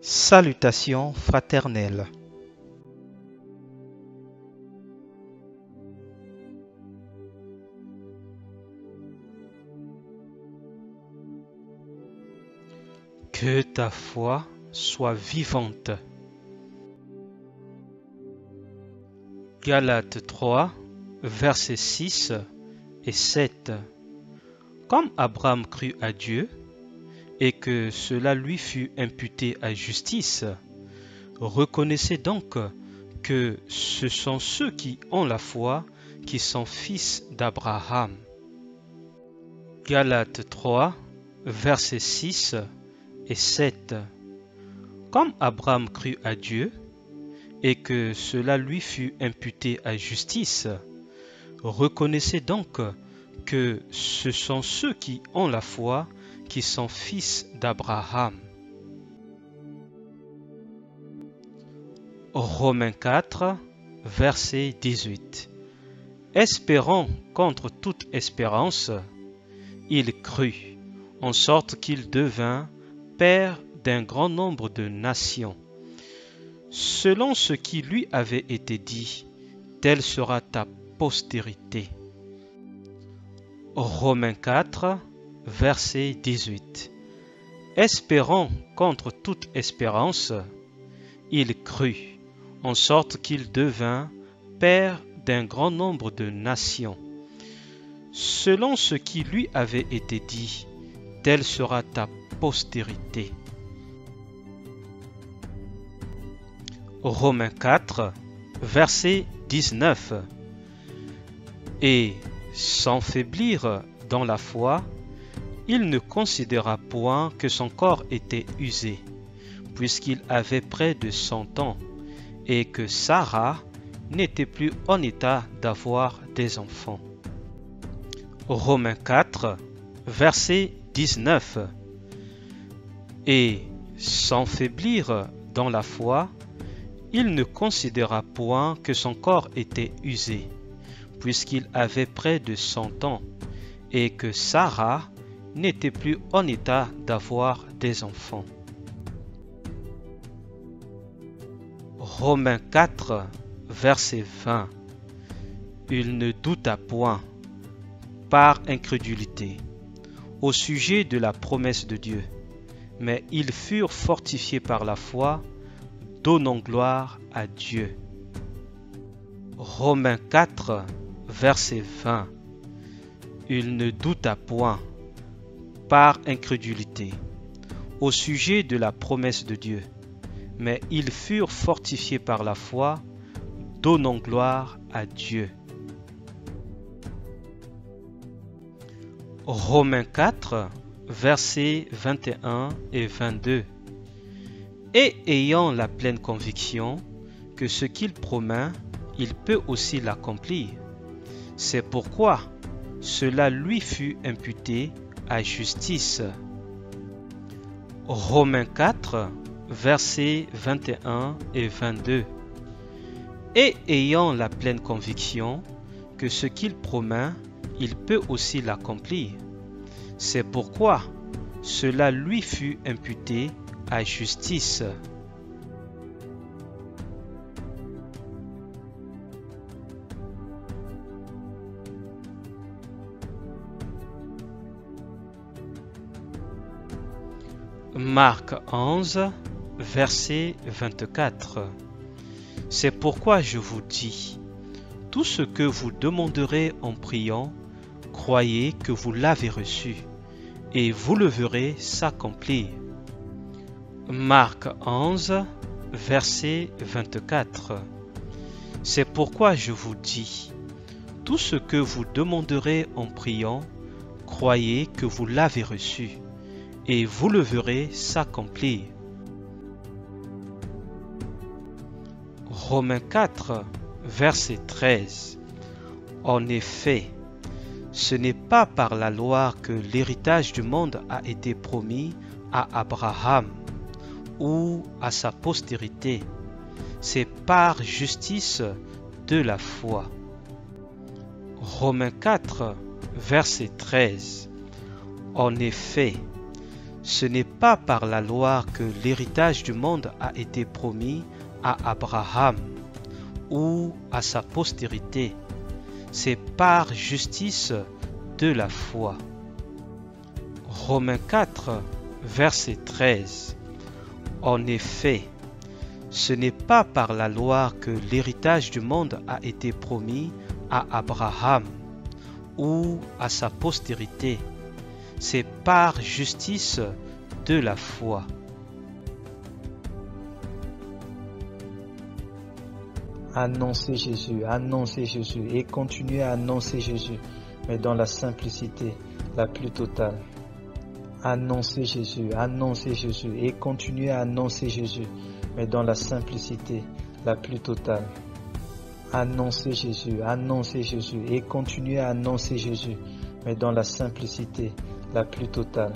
Salutations fraternelles. Que ta foi soit vivante. Galates 3, versets 6 et 7. Comme Abraham crut à Dieu, et que cela lui fut imputé à justice, reconnaissez donc que ce sont ceux qui ont la foi qui sont fils d'Abraham. Galates 3, versets 6 et 7. Comme Abraham crut à Dieu, et que cela lui fut imputé à justice, reconnaissez donc que ce sont ceux qui ont la foi qui sont fils d'Abraham. Romains 4, verset 18. Espérant contre toute espérance, il crut, en sorte qu'il devint père d'un grand nombre de nations. Selon ce qui lui avait été dit, telle sera ta postérité. Romains 4, verset 18. Espérant contre toute espérance, il crut, en sorte qu'il devint père d'un grand nombre de nations. Selon ce qui lui avait été dit, telle sera ta postérité. Romains 4, verset 19. Et sans faiblir dans la foi, il ne considéra point que son corps était usé, puisqu'il avait près de 100 ans, et que Sarah n'était plus en état d'avoir des enfants. Romains 4, verset 19. Et sans faiblir dans la foi, il ne considéra point que son corps était usé, puisqu'il avait près de 100 ans, et que Sarah n'était plus en état d'avoir des enfants. Romains 4, verset 20. Il ne douta point, par incrédulité, au sujet de la promesse de Dieu, mais ils furent fortifiés par la foi, donnant gloire à Dieu. Romains 4, verset 20. Il ne douta point, par incrédulité, au sujet de la promesse de Dieu, mais ils furent fortifiés par la foi, donnant gloire à Dieu. Romains 4, versets 21 et 22. Et ayant la pleine conviction que ce qu'il promet, il peut aussi l'accomplir. C'est pourquoi cela lui fut imputé à justice. Romains 4, versets 21 et 22. Et ayant la pleine conviction que ce qu'il promet, il peut aussi l'accomplir. C'est pourquoi cela lui fut imputé à justice. Marc 11, verset 24. C'est pourquoi je vous dis, tout ce que vous demanderez en priant, croyez que vous l'avez reçu, et vous le verrez s'accomplir. Marc 11, verset 24. C'est pourquoi je vous dis, tout ce que vous demanderez en priant, croyez que vous l'avez reçu, et vous le verrez s'accomplir. Romains 4, verset 13. En effet, ce n'est pas par la loi que l'héritage du monde a été promis à Abraham ou à sa postérité, c'est par justice de la foi. Romains 4, verset 13. En effet, Ce n'est pas par la loi que l'héritage du monde a été promis à Abraham ou à sa postérité. C'est par justice de la foi. Romains 4, verset 13. En effet, ce n'est pas par la loi que l'héritage du monde a été promis à Abraham ou à sa postérité. C'est par justice de la foi. Annoncez Jésus et continuez à annoncer Jésus, mais dans la simplicité la plus totale. Annoncez Jésus et continuez à annoncer Jésus, mais dans la simplicité la plus totale. Annoncez Jésus et continuez à annoncer Jésus, mais dans la simplicité la plus totale.